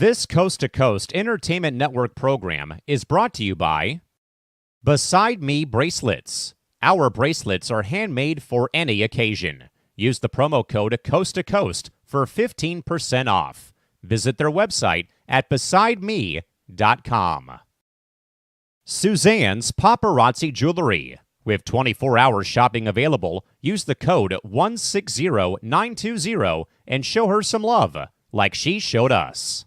This Coast to Coast Entertainment Network program is brought to you by Beside Me Bracelets. Our bracelets are handmade for any occasion. Use the promo code Coast to Coast for 15% off. Visit their website at besideme.com. Suzanne's Paparazzi Jewelry. With 24-hour shopping available, use the code 160920 and show her some love, like she showed us.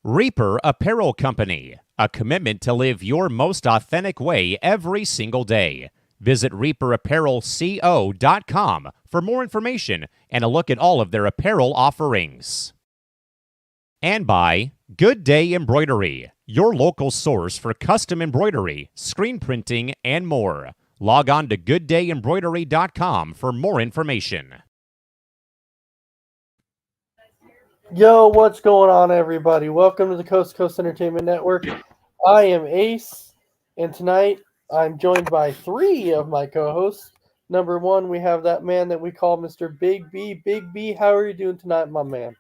Reaper Apparel Company, a commitment to live your most authentic way every single day. Visit reaperapparelco.com for more information and a look at all of their apparel offerings. And by Good Day Embroidery, your local source for custom embroidery, screen printing, and more. Log on to gooddayembroidery.com for more information. Yo, what's going on, everybody? Welcome to the Coast to Coast Entertainment Network. I am Ace, and tonight I'm joined by three of my co-hosts. Number one, we have that man that we call Mr. Big B. Big B, how are you doing tonight, my man?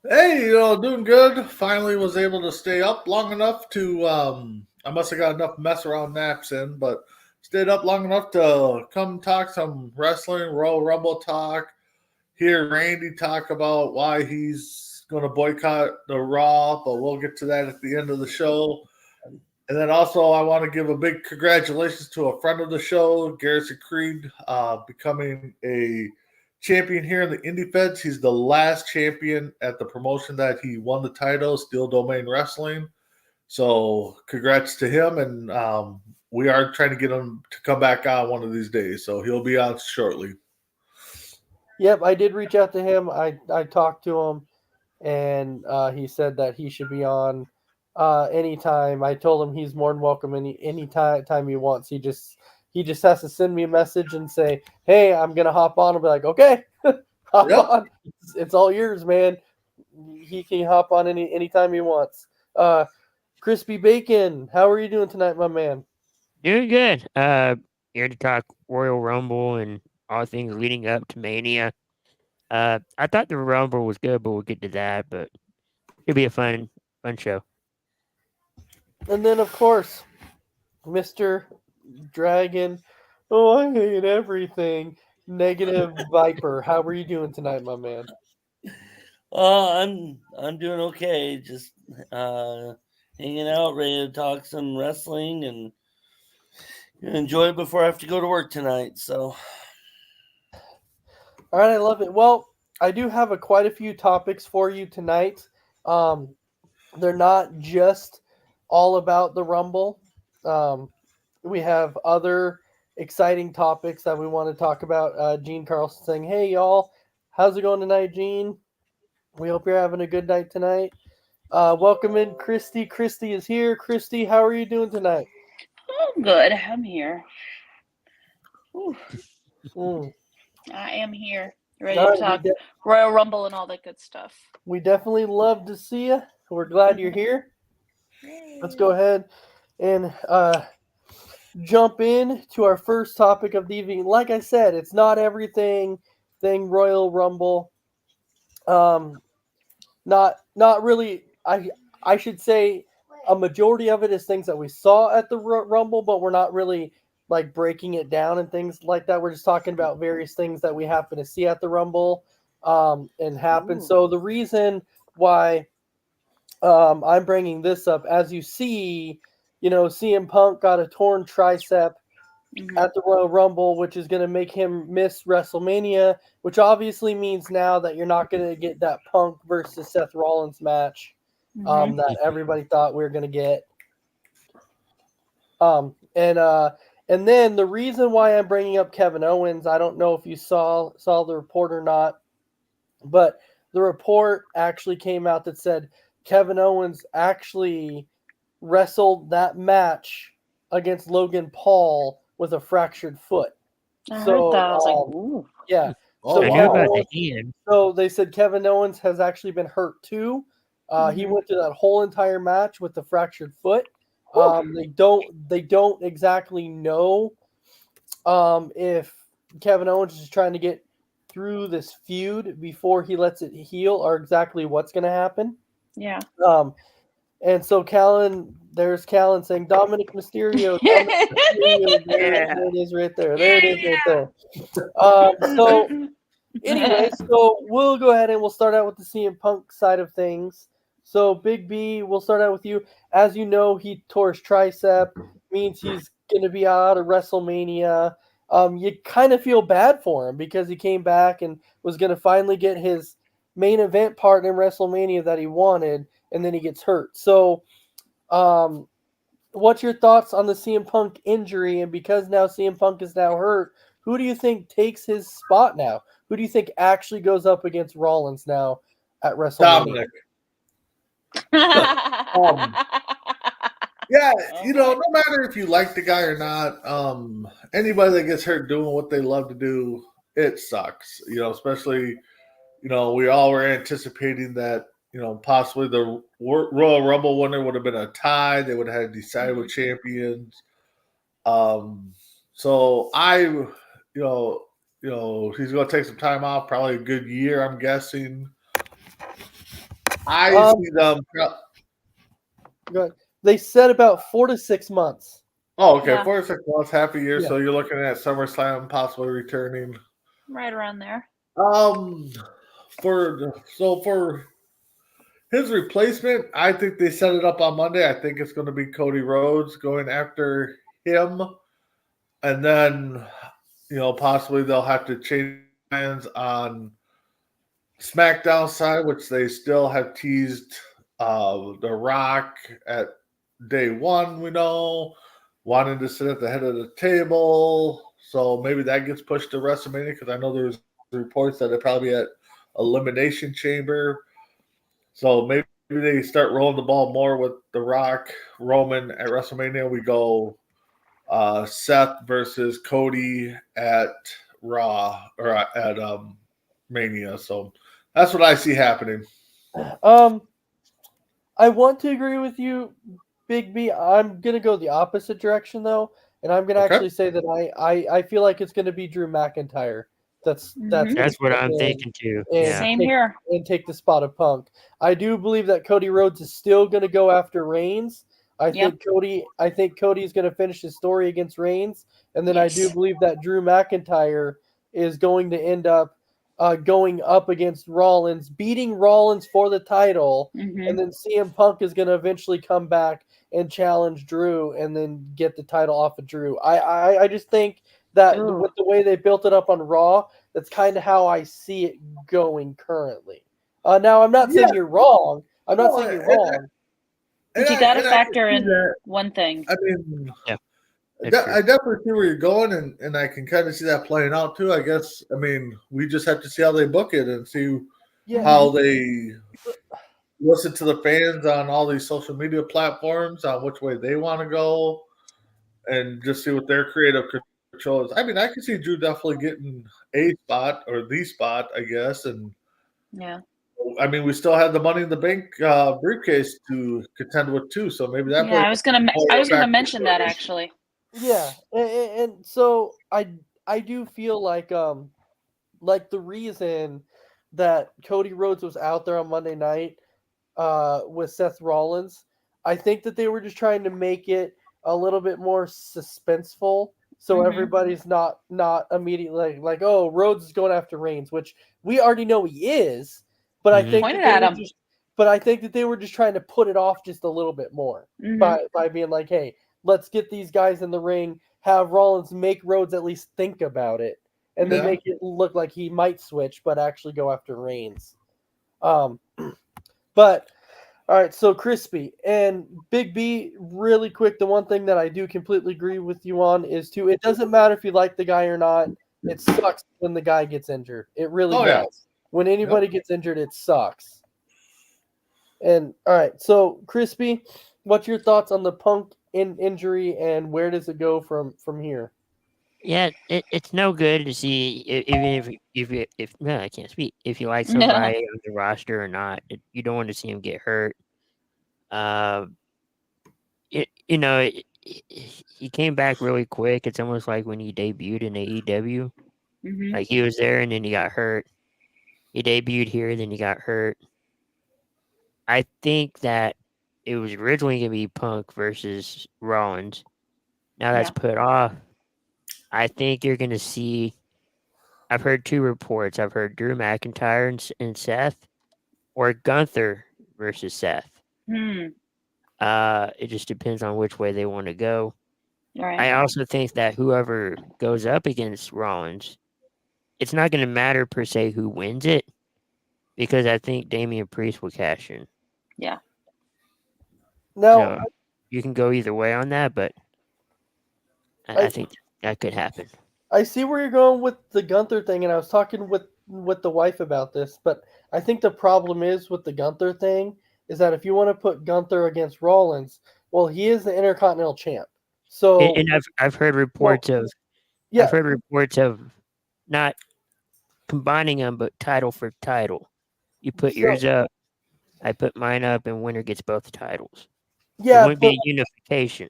Hey, doing good. Finally was able to stay up long enough to, I must have got enough mess around naps in, but stayed up long enough to come talk some wrestling, Royal Rumble talk, hear Randy talk about why he's going to boycott the Raw, but we'll get to that at the end of the show. And then also I want to give a big congratulations to a friend of the show, Garrison Creed, becoming a champion here in the Indie Feds. He's the last champion at the promotion that he won the title, Steel Domain Wrestling. So congrats to him, and we are trying to get him to come back on one of these days. So he'll be on shortly. Yep, I did reach out to him. I talked to him, and he said that he should be on anytime. I told him he's more than welcome any time he wants. He just has to send me a message and say, hey, I'm going to hop on. I'll be like, okay, hop on. It's all yours, man. He can hop on anytime he wants. Crispy Bacon, how are you doing tonight, my man? Doing good. Here to talk Royal Rumble and all things leading up to Mania. I thought the Rumble was good, but we'll get to that. But it'll be a fun show. And then, of course, Mr. Dragon. Oh, I hate everything. Negative Viper. How are you doing tonight, my man? I'm doing okay. Just hanging out, ready to talk some wrestling and enjoy it before I have to go to work tonight. So, all right, I love it. Well, I do have quite a few topics for you tonight. They're not just all about the Rumble. We have other exciting topics that we want to talk about. Gene Carlson saying, hey, y'all, how's it going tonight, Gene? We hope you're having a good night tonight. Welcome in, Christy. Christy is here. Christy, how are you doing tonight? Oh, good. I'm here. I am here. Ready to talk Royal Rumble and all that good stuff. We definitely love to see you. We're glad you're here. Let's go ahead and jump in to our first topic of the evening. Like I said, it's not everything Royal Rumble. Not really. I should say a majority of it is things that we saw at the Rumble, but we're not really like breaking it down and things like that. We're just talking about various things that we happen to see at the Rumble and happen. Ooh. So the reason why I'm bringing this up, as you see, CM Punk got a torn tricep at the Royal Rumble, which is going to make him miss WrestleMania, which obviously means now that you're not going to get that Punk versus Seth Rollins match that everybody thought we were going to get. And then the reason why I'm bringing up Kevin Owens, I don't know if you saw the report or not, but the report actually came out that said Kevin Owens actually wrestled that match against Logan Paul with a fractured foot. I heard that. I was like, ooh. Yeah. So they said Kevin Owens has actually been hurt too. He went through that whole entire match with the fractured foot. They don't exactly know if Kevin Owens is trying to get through this feud before he lets it heal or exactly what's going to happen. Yeah. And so there's Callan saying Dominic Mysterio. Dominic Mysterio. There it is right there. There it is right there. So anyway, so we'll go ahead and we'll start out with the CM Punk side of things. So Big B, we'll start out with you. As you know, he tore his tricep, means he's going to be out of WrestleMania. You kind of feel bad for him because he came back and was going to finally get his main event part in WrestleMania that he wanted, and then he gets hurt. So, what's your thoughts on the CM Punk injury? And because now CM Punk is now hurt, who do you think takes his spot now? Who do you think actually goes up against Rollins now at WrestleMania? Dominic. Yeah, no matter if you like the guy or not, anybody that gets hurt doing what they love to do, it sucks. Especially, we all were anticipating that, possibly the Royal Rumble winner would have been a tie. They would have had decided with champions. So he's going to take some time off, probably a good year, I'm guessing. I see them. They said about 4 to 6 months. Oh, okay. Yeah. 4 to 6 months, half a year. Yeah. So you're looking at SummerSlam possibly returning. Right around there. For his replacement, I think they set it up on Monday. I think it's going to be Cody Rhodes going after him. And then, possibly they'll have to change plans on SmackDown side, which they still have teased The Rock at day one, we know, wanting to sit at the head of the table. So maybe that gets pushed to WrestleMania because I know there's reports that it'll probably be at Elimination Chamber. So maybe they start rolling the ball more with The Rock, Roman at WrestleMania. We go Seth versus Cody at Raw or at Mania. So that's what I see happening. I want to agree with you, Big B. I'm going to go the opposite direction, though. And I'm going to actually say that I feel like it's going to be Drew McIntyre. That's what I'm thinking too. Same here. And take the spot of Punk. I do believe that Cody Rhodes is still going to go after Reigns. I think Cody is going to finish his story against Reigns, and then I do believe that Drew McIntyre is going to end up going up against Rollins, beating Rollins for the title, and then CM Punk is going to eventually come back and challenge Drew, and then get the title off of Drew. I just think that with the way they built it up on Raw, that's kind of how I see it going currently. Now, I'm not saying you're wrong. I'm not saying you're wrong. But you got to factor in one thing. I mean, I definitely see where you're going, and I can kind of see that playing out too. I guess. I mean, we just have to see how they book it and see how they listen to the fans on all these social media platforms on which way they want to go, and just see what their creative control is. I mean, I can see Drew definitely getting a spot or the spot, I guess, and I mean, we still have the Money in the Bank briefcase to contend with too, so maybe that. Yeah, I was gonna mention that actually. Yeah, and so I do feel like the reason that Cody Rhodes was out there on Monday night with Seth Rollins, I think that they were just trying to make it a little bit more suspenseful, so everybody's not immediately like, oh, Rhodes is going after Reigns, which we already know he is, but I think I think that they were just trying to put it off just a little bit more by being like, hey, let's get these guys in the ring, have Rollins make Rhodes at least think about it, and then make it look like he might switch, but actually go after Reigns. But all right, so Crispy and Big B, really quick, the one thing that I do completely agree with you on is it doesn't matter if you like the guy or not. It sucks when the guy gets injured. It really does. Yeah. When anybody gets injured, it sucks. And all right, so Crispy, what's your thoughts on the Punk injury, and where does it go from here? Yeah, it's no good to see even if no, I can't speak. If you like somebody on the roster or not, you don't want to see him get hurt. He came back really quick. It's almost like when he debuted in AEW. Like he was there and then he got hurt. He debuted here, then he got hurt. I think that it was originally going to be Punk versus Rollins. Now that's put off. I think you're going to see. I've heard two reports. I've heard Drew McIntyre and Seth, or Gunther versus Seth. It just depends on which way they want to go. Right. I also think that whoever goes up against Rollins, it's not going to matter per se who wins it, because I think Damian Priest will cash in. Yeah. Now, So you can go either way on that, but I think that could happen. I see where you're going with the Gunther thing, and I was talking with the wife about this, but I think the problem is with the Gunther thing is that if you want to put Gunther against Rollins, well, he is the Intercontinental champ. So And I've heard reports of yeah, I've heard reports of not combining them, but title for title. You put yours up, I put mine up, and winner gets both titles. yeah, It wouldn't be a unification.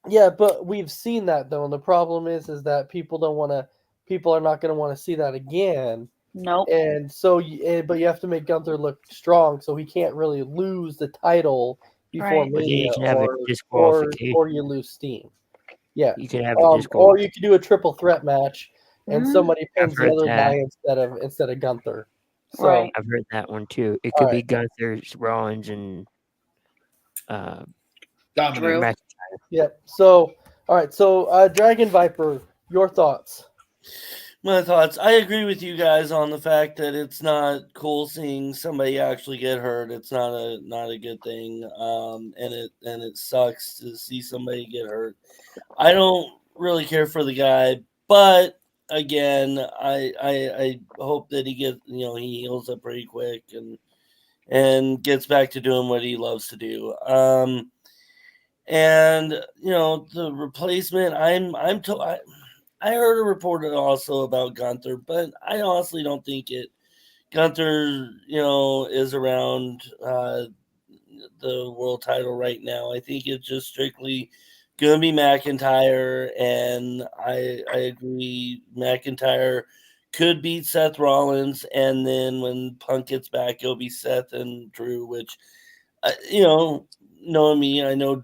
Yeah, but we've seen that though, and the problem is that people are not going to want to see that again. Nope. And so, but you have to make Gunther look strong, so he can't really lose the title before Right. Mania, You can have a or disqualification. you lose steam. Yeah, You can have a or disqualification. you could do a triple threat match, and somebody pins the heard other that. guy instead of Gunther. So, Right. I've heard that one too. It could be Gunther, Rollins, and Dominic. McIntyre. yeah. So, all right. So, Dragon Viper, your thoughts? My thoughts. I agree with you guys on the fact that it's not cool seeing somebody actually get hurt. It's not a good thing. And it sucks to see somebody get hurt. I don't really care for the guy, but again, I hope that he he heals up pretty quick and gets back to doing what he loves to do. And the replacement, I heard a report also about Gunther, but I honestly don't think Gunther, is around the world title right now. I think it's just strictly going to be McIntyre, and I agree McIntyre could beat Seth Rollins, and then when Punk gets back, it'll be Seth and Drew, which, knowing me, I know,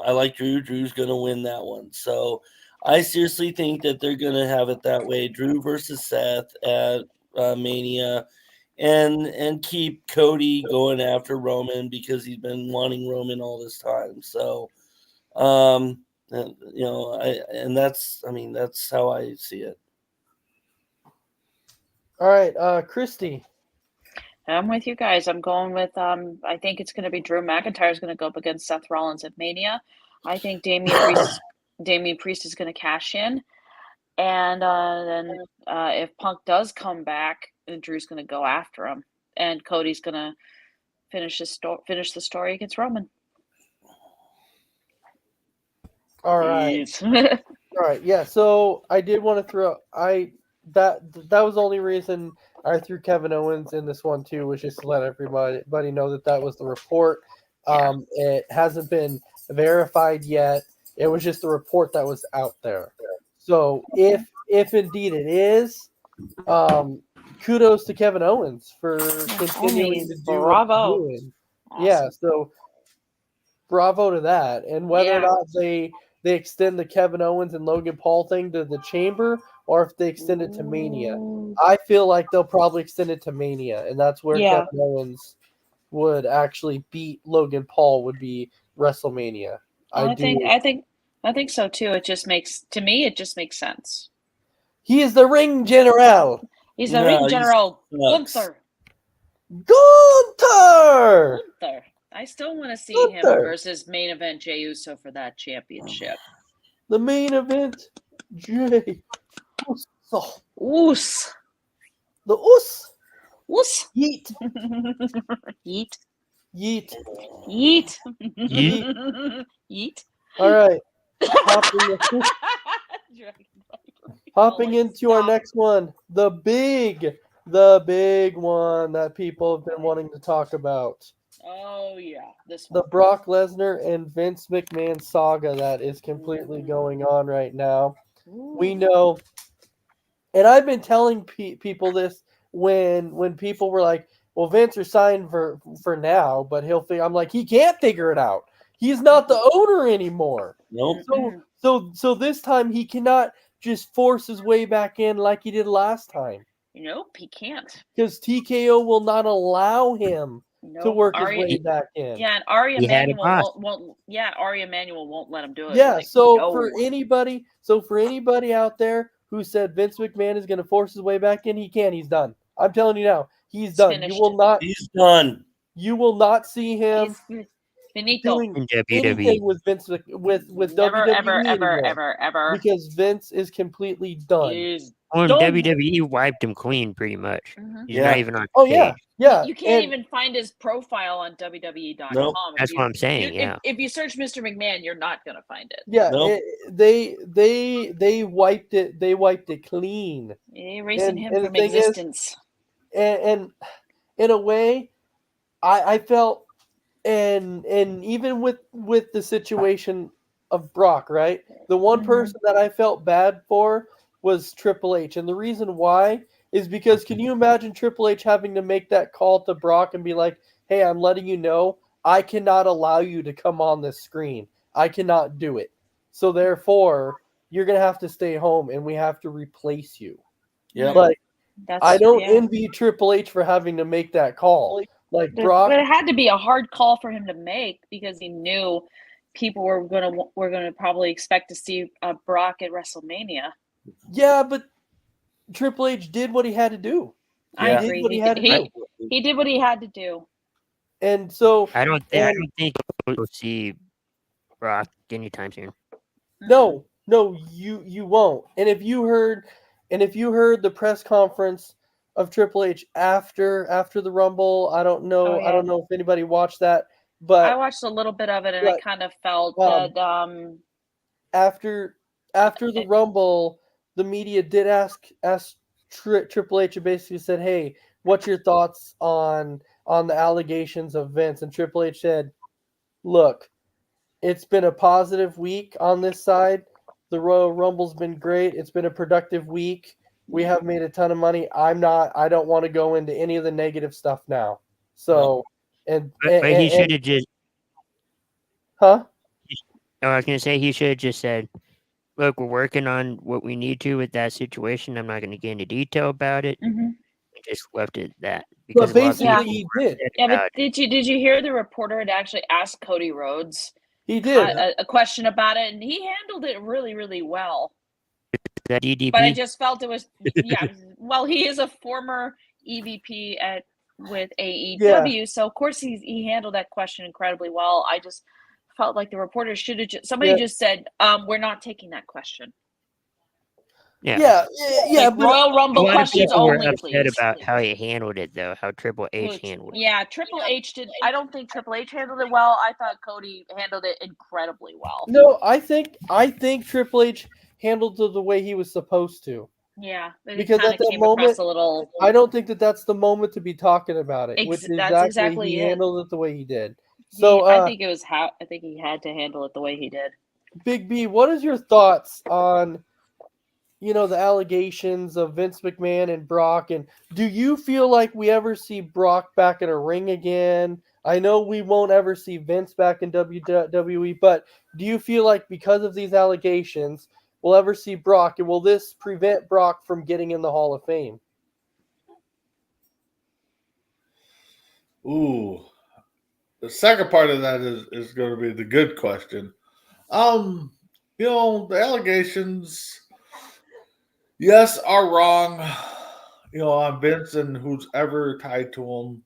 I like Drew. Drew's going to win that one. So I seriously think that they're going to have it that way. Drew versus Seth at Mania, and keep Cody going after Roman because he's been wanting Roman all this time. So, that's how I see it. All right, Christy. I'm with you guys. I'm going with I think it's going to be Drew McIntyre is going to go up against Seth Rollins at Mania. I think Damian Priest is going to cash in, and then if Punk does come back, then Drew's going to go after him, and Cody's going to finish the story against Roman. All right. All right. Yeah. So I did want to throw that was the only reason I threw Kevin Owens in this one too, was just to let everybody know that was the report. It hasn't been verified yet. It was just a report that was out there. So if indeed it is, kudos to Kevin Owens for continuing to do bravo. what he's doing. Awesome. Yeah. So bravo to that. And whether or not they extend the Kevin Owens and Logan Paul thing to the Chamber, or if they extend it to Mania, I feel like they'll probably extend it to Mania, and that's where Kevin Owens would actually beat Logan Paul, would be WrestleMania. I think so too. It just makes sense. He is the ring general. He's the ring general. Gunther. I still want to see him versus main event Jey Uso for that championship. The main event, Jey Uso. Oos. The Oos. Oos. Yeet. Yeet. Yeet. Yeet. Yeet. Yeet. All right. Hopping into our next one, the big one that people have been wanting to talk about. Oh yeah, this one. The Brock Lesnar and Vince McMahon saga that is completely going on right now. We know, and I've been telling people this when people were like, well, Vince resigned for now, but he'll figure. I'm like, he can't figure it out. He's not the owner anymore. Nope. So this time he cannot just force his way back in like he did last time, Nope, he can't. because TKO will not allow him to Nope. work his Arya, way back in. yeah, and Arya He had a Emanuel boss. won't. Yeah, Arya Emanuel won't let him do it. Yeah, Like, so no. for anybody out there who said Vince McMahon is going to force his way back in, he can't. He's done. I'm telling you now, he's He's done. finished. He's done. You will not see him He's finito. doing In anything WWE. with Vince with Never, WWE ever, anymore, ever. because Vince is completely done. He's Well, done. WWE wiped him clean pretty much. Mhm. He's Yeah. not even on Oh stage. yeah. You can't and- even find his profile on WWE.com. Nope. If That's you- what I'm saying. you- Yeah. If you search Mr. McMahon, you're not gonna find it. Yeah, Nope. they wiped it. They wiped it clean. Erasing And- him and the from thing is- existence. And in a way, I felt, and even with the situation of Brock, right? The one Mhm. person that I felt bad for was Triple H, and the reason why is because, can you imagine Triple H having to make that call to Brock and be like, "Hey, I'm letting you know I cannot allow you to come on this screen. I cannot do it. So therefore, you're gonna have to stay home, and we have to replace you." Yep. Like, That's, I don't yeah. envy Triple H for having to make that call. Like Brock, But it had to be a hard call for him to make because he knew people were gonna probably expect to see Brock at WrestleMania. yeah, but Triple H did what he had to do. I Yeah. agree. What he He, had did, to he did what he had to do. And so, I don't And- think we'll see Brock anytime soon. no, you won't. And if you heard the press conference of Triple H after the Rumble, I don't know. Oh, I yeah. don't know if anybody watched that, I but watched a little bit of it and I but, kind of felt um, that after the Rumble, the media did ask Triple H and basically said, "Hey, what's your thoughts on the allegations of Vince?" And Triple H said, "Look, it's been a positive week on this side. The Royal Rumble's been great. It's been a productive week. We have made a ton of money. I don't want to go into any of the negative stuff now." So, But he should have just. huh? Oh, I was gonna say he should have just said, "Look, we're working on what we need to with that situation. I'm not going to get into detail about it." Mhm. And just left it at that. But a lot of basically, people he did. said Yeah, but about it. did you hear the reporter had actually asked Cody Rhodes He did. a question about it, and he handled it really, really well. That DDP. But I just felt it was yeah. Well, he is a former EVP with AEW, so of course he handled that question incredibly well. I just felt like the reporter should have somebody Yeah. just said, "We're not taking that question." Yeah, Like, but Royal A Rumble lot of questions people were only, upset please. about how he handled it, though. How Triple H handled it. Yeah, Triple H did. I don't think Triple H handled it well. I thought Cody handled it incredibly well. no, I think Triple H handled it the way he was supposed to. Yeah, but Because it kind at of that came across moment, a little. I don't think that's the moment to be talking about it. Which is That's exactly he it. handled it the way he did. So, I think it was how I think he had to handle it the way he did. Big B, what is your thoughts on, the allegations of Vince McMahon and Brock? And do you feel like we ever see Brock back in a ring again? I know we won't ever see Vince back in WWE, but do you feel like because of these allegations, we'll ever see Brock? And will this prevent Brock from getting in the Hall of Fame? Ooh, the second part of that is going to be the good question. The allegations, yes, are wrong. On Vince and who's ever tied to him.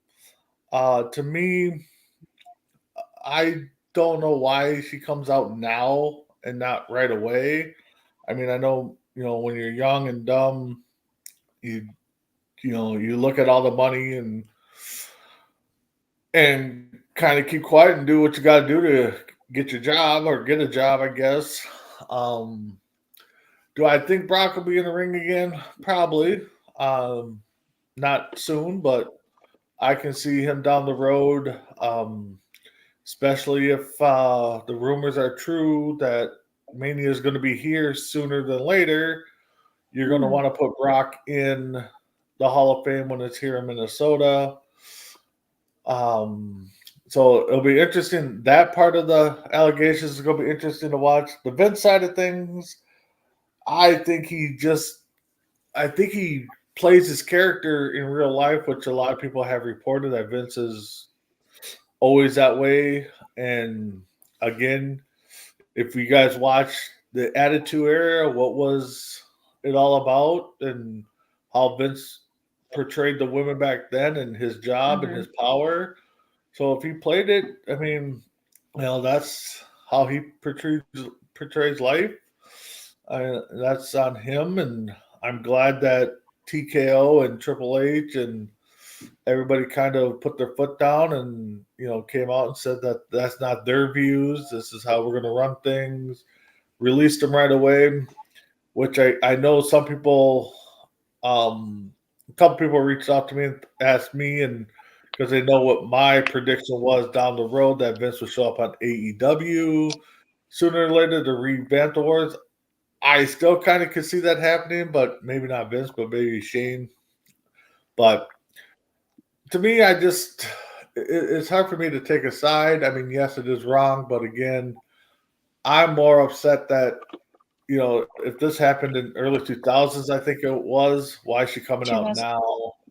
To me, I don't know why she comes out now and not right away. I mean, I know, when you're young and dumb, you look at all the money and kind of keep quiet and do what you got to do to get your job or get a job, I guess. Do I think Brock will be in the ring again? Probably. Not soon, but I can see him down the road, especially if the rumors are true that Mania is going to be here sooner than later. You're going to want to put Brock in the Hall of Fame when it's here in Minnesota. So it'll be interesting. That part of the allegations is going to be interesting to watch. The Vince side of things, I think he plays his character in real life, which a lot of people have reported that Vince is always that way. And again, if you guys watch the Attitude Era, what was it all about, and how Vince portrayed the women back then, and his job and his power. So if he played it, I mean, that's how he portrays life. That's on him, and I'm glad that TKO and Triple H and everybody kind of put their foot down and came out and said that that's not their views. This is how we're going to run things. Released them right away, which I know some people, a couple people reached out to me and asked me, and because they know what my prediction was down the road, that Vince would show up on AEW sooner or later to revamp the Wars. I still kind of could see that happening, but maybe not Vince, but maybe Shane. But to me, it's hard for me to take a side. I mean, yes, it is wrong, but again, I'm more upset that, if this happened in early 2000s, I think it was, why is she coming out now?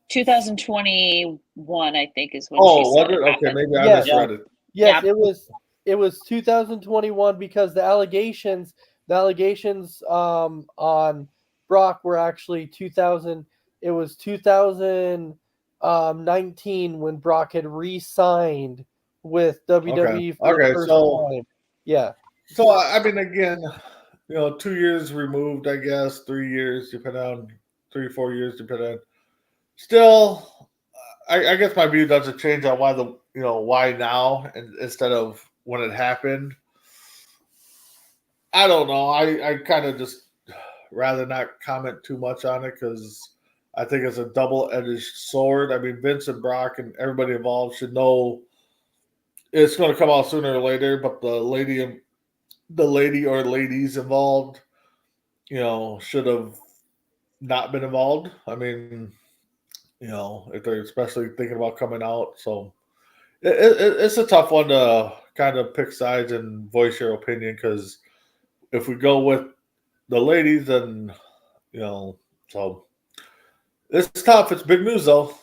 2021, I think, is when Oh, she said was it? Okay, happened. maybe I misread it. Yes, Yeah. it was 2021 because the allegations on Brock were actually 2000. It was 2019 when Brock had re-signed with WWE for the first time. Yeah. So I mean, again, 2 years removed, I guess, 3 years, depending on 3-4 years, depending on. Still, I guess my view doesn't change on why now instead of when it happened. I don't know. I kind of just rather not comment too much on it because I think it's a double-edged sword. I mean, Vince and Brock and everybody involved should know it's going to come out sooner or later, but the lady or ladies involved, should have not been involved. I mean, if they're especially thinking about coming out. So it's a tough one to kind of pick sides and voice your opinion, because if we go with the ladies, then, so it's tough. It's big news, though.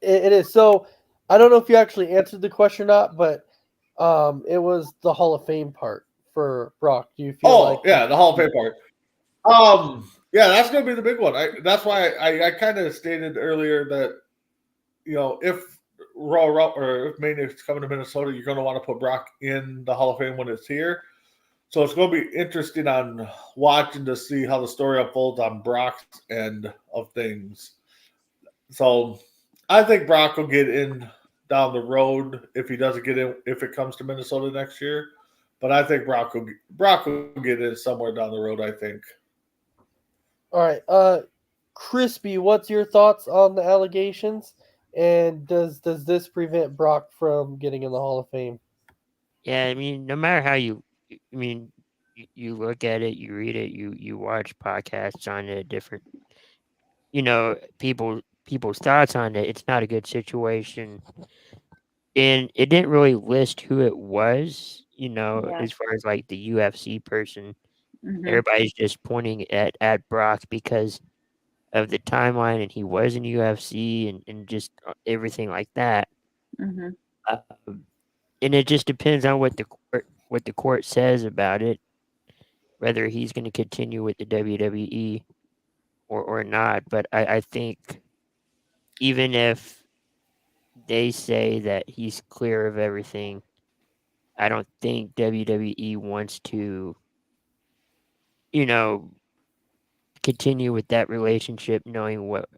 It is. So I don't know if you actually answered the question or not, but it was the Hall of Fame part for Brock. Do you feel the Hall of Fame part. Yeah, that's going to be the big one. That's why I kind of stated earlier that, if Raw or if Mania is coming to Minnesota, you're going to want to put Brock in the Hall of Fame when it's here. So it's going to be interesting on watching to see how the story unfolds on Brock's end of things. So I think Brock will get in down the road if he doesn't get in, if it comes to Minnesota next year. But I think Brock will get in somewhere down the road, I think. All right. Crispy, what's your thoughts on the allegations? And does this prevent Brock from getting in the Hall of Fame? Yeah, I mean, no matter how you look at it, you read it, you watch podcasts on it, different, people's thoughts on it. It's not a good situation, and it didn't really list who it was. As far as like the UFC person, everybody's just pointing at Brock because of the timeline, and he was in UFC and just everything like that. And it just depends on what the court says about it, whether he's going to continue with the WWE or not. But I think even if they say that he's clear of everything, I don't think WWE wants to, continue with that relationship knowing what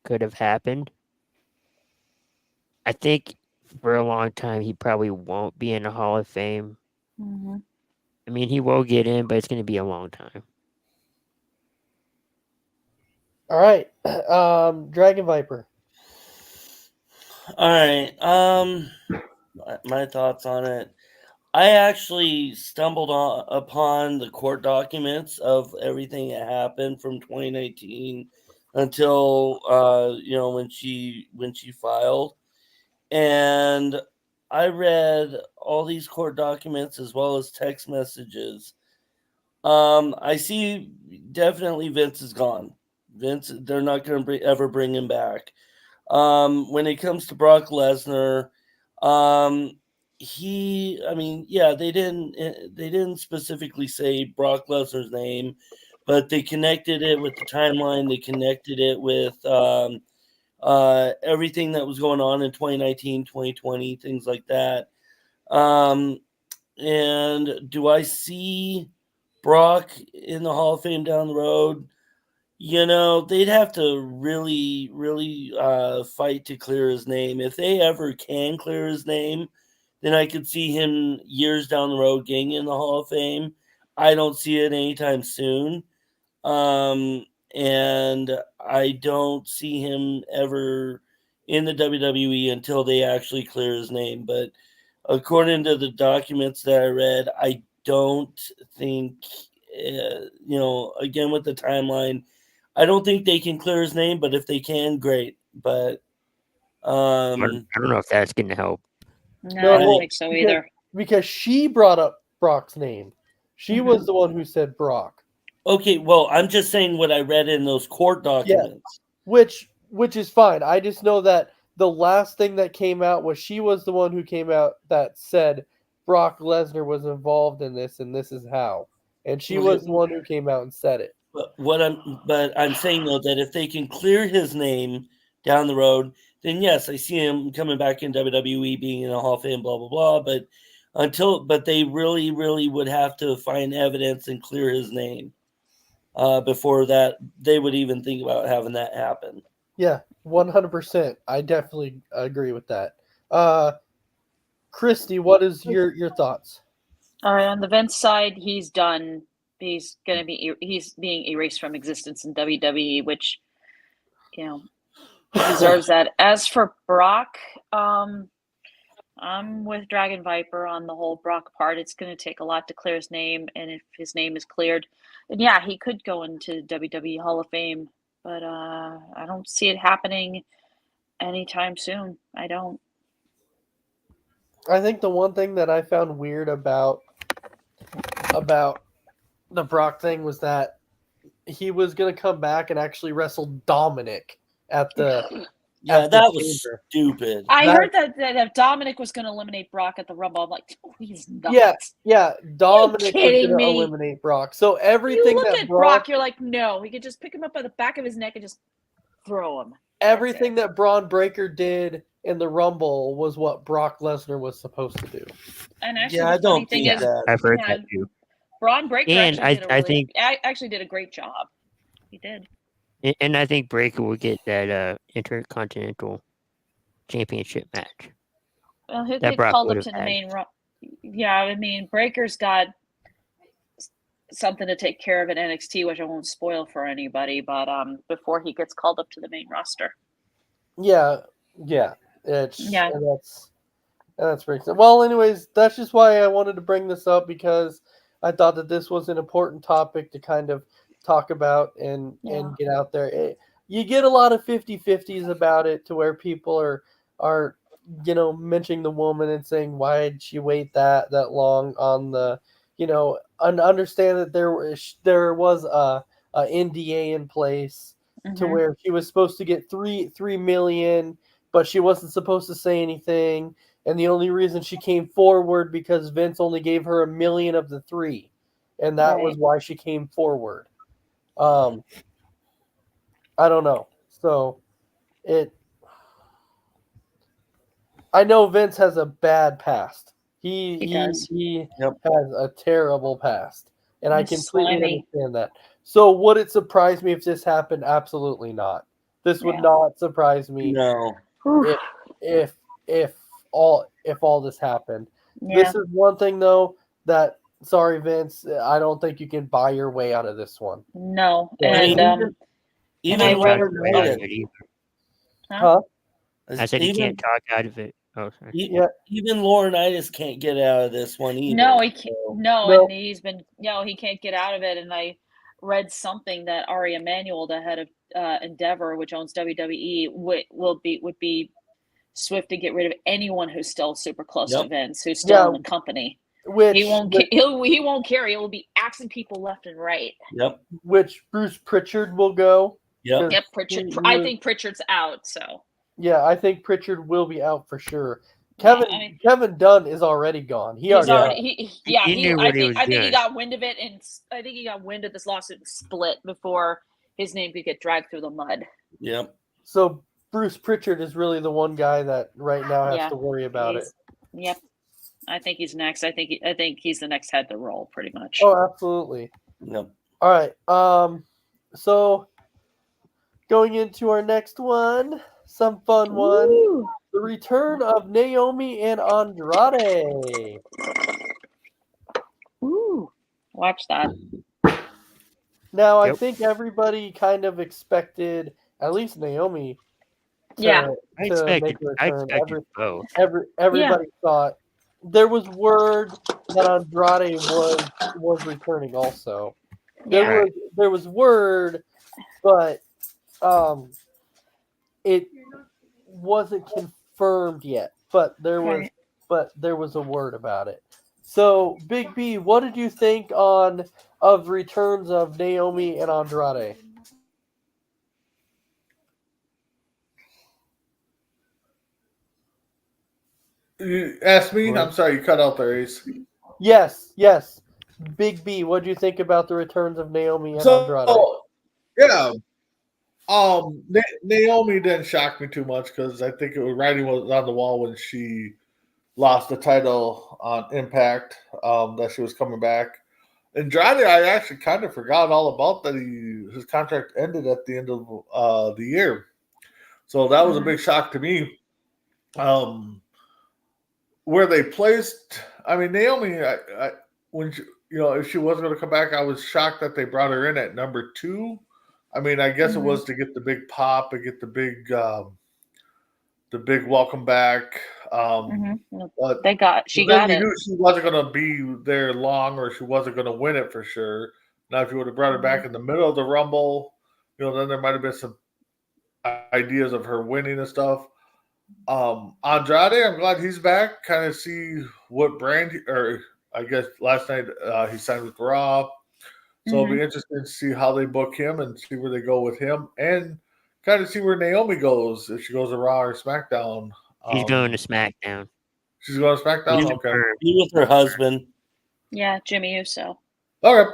could have happened. I think for a long time he probably won't be in the Hall of Fame. I mean, he will get in, but it's going to be a long time. All right. Dragon Viper. All right. My thoughts on it. I actually stumbled upon the court documents of everything that happened from 2019 until when she filed, And I read all these court documents as well as text messages. I see definitely Vince is gone. Vince, they're not going to ever bring him back. When it comes to Brock Lesnar, they didn't specifically say Brock Lesnar's name, but they connected it with the timeline. They connected it with everything that was going on in 2019, 2020, things like that. And do I see Brock in the Hall of Fame down the road? They'd have to really, really fight to clear his name. If they ever can clear his name, then I could see him years down the road getting in the Hall of Fame. I don't see it anytime soon. And I don't see him ever in the WWE until they actually clear his name. But according to the documents that I read, I don't think, again, with the timeline, I don't think they can clear his name, but if they can, great. But I don't know if that's going to help. No, I don't think so either. Because she brought up Brock's name. She was the one who said Brock. Okay, well, I'm just saying what I read in those court documents. Which is fine. I just know that the last thing that came out was she was the one who came out that said Brock Lesnar was involved in this and this is how. And she was the one who came out and said it. But I'm saying though that if they can clear his name down the road, then yes, I see him coming back in WWE, being in a Hall of Fame, blah blah blah. But they really, really would have to find evidence and clear his name before that they would even think about having that happen. Yeah, 100%. I definitely agree with that. Christy, what is your thoughts? On the Vince side, he's done. He's being erased from existence in WWE, which deserves that. As for Brock, I'm with Dragon Viper on the whole Brock part. It's going to take a lot to clear his name, and if his name is cleared, then yeah, he could go into WWE Hall of Fame. But I don't see it happening anytime soon. I don't. I think the one thing that I found weird about the Brock thing was that he was going to come back and actually wrestle Dominic at the that was stupid. I heard that Dominic was going to eliminate Brock at the Rumble. I'm like, oh, he's not. Yeah, Dominic was going to eliminate Brock. So everything you look at Brock, you're like, no, he could just pick him up by the back of his neck and just throw him. Everything that Braun Breaker did in the Rumble was what Brock Lesnar was supposed to do. And actually, I don't think that. I've heard that too. Braun Breaker and actually did a great job. He did. And I think Breaker will get that Intercontinental Championship match. Well, he'll get called up to the main. Yeah, I mean, Breaker's got something to take care of at NXT, which I won't spoil for anybody. But before he gets called up to the main roster. Yeah, that's pretty. Well, anyways, that's just why I wanted to bring this up, because I thought that this was an important topic to kind of talk about and get out there. You get a lot of 50-50s about it, to where people are mentioning the woman and saying, why did she wait that long on the, and understand that there was a NDA in place to where she was supposed to get $3 million, but she wasn't supposed to say anything. And the only reason she came forward because Vince only gave her $1 million of the $3 million, and that was why she came forward. I don't know. So I know Vince has a bad past. He has a terrible past, and I completely understand that. So would it surprise me if this happened? Absolutely not. This would not surprise me. No. If all this happened. Yeah. This is one thing though that, sorry Vince, I don't think you can buy your way out of this one. No. And I read I said he can't talk out of it. Oh, sorry. Even Laurinaitis can't get out of this one either. No, he can't. And he's been. He can't get out of it. And I read something that Ari Emanuel, the head of Endeavor, which owns WWE, would be Swift to get rid of anyone who's still super close to Yep. Vince, who's still Yeah. in the company. Which He won't care. He will be axing people left and right. Yep. which Bruce Pritchard will go. Yep. Yep, Pritchard. He I was- think Pritchard's out. So Yeah, I think Pritchard will be out for sure. Kevin Dunn is already gone. He he's already already. He knew what he was I think he doing. got wind of it, and I think he got wind of this lawsuit and split before his name could get dragged through the mud. Yep. So Bruce Pritchard is really the one guy that right now has Yeah, to worry about it. Yep. I think he's next. I think he's the next head to roll, pretty much. Oh, absolutely. Yep. All right. So going into our next one, some fun one. Woo. The return of Naomi and Andrade. Woo. Watch that. Now, I Yep. think everybody kind of expected, at least Naomi, to, Yeah. I to expected, make a I return. expected both. Everybody thought there was word that Andrade was returning also. Yeah. There was word, but it wasn't confirmed yet. But there was a word about it. So Big B, what did you think of returns of Naomi and Andrade? You asked me? I'm sorry, you cut out there, Ace. Yes. Big B, what do you think about the returns of Naomi and Andrade? Yeah. Naomi didn't shock me too much because I think writing was on the wall when she lost the title on Impact, that she was coming back. Andrade, I actually kind of forgot all about that. His contract ended at the end of the year, so that was a big shock to me. Where they placed, I mean, Naomi, when she, if she was going to come back, I was shocked that they brought her in at number 2. I mean, I guess it was to get the big pop and get the big welcome back. But She then got you it. knew she wasn't going to be there long, or she wasn't going to win it for sure. Now, if you would have brought her back in the middle of the Rumble, then there might have been some ideas of her winning and stuff. Andrade, I'm glad he's back. Kind of see what brand, or I guess last night he signed with Raw. So it'll be interesting to see how they book him and see where they go with him, and kind of see where Naomi goes, if she goes to Raw or SmackDown. She's going to SmackDown. She's going to SmackDown? He's Okay. Be with her husband. Yeah, Jimmy Uso. Okay.